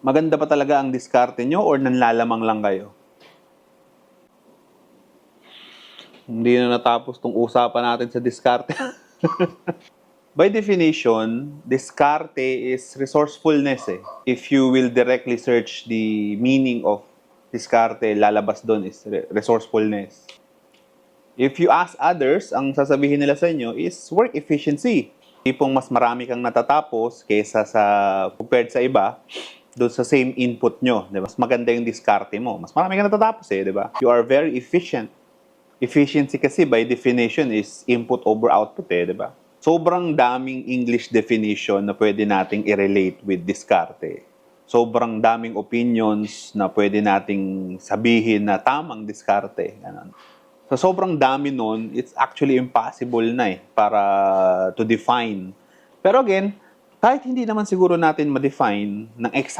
Maganda ba talaga ang diskarte nyo or nanlalamang lang kayo? Hindi na natapos tong usapan natin sa diskarte. By definition, diskarte is resourcefulness eh. If you will directly search the meaning of diskarte, lalabas doon is resourcefulness. If you ask others, ang sasabihin nila sa inyo is work efficiency. Tipong mas marami kang natatapos kaysa sa compared sa iba, doon sa same input nyo. Diba? Mas maganda yung diskarte mo. Mas marami kang natatapos eh, di ba? You are very efficient. Efficiency kasi by definition is input over output eh, di ba? Sobrang daming English definition na pwede nating i-relate with diskarte. Sobrang daming opinions na pwede nating sabihin na tamang diskarte. Ganun. So sobrang dami nun, it's actually impossible na eh para to define. Pero again, kahit hindi naman siguro natin ma-define ng exact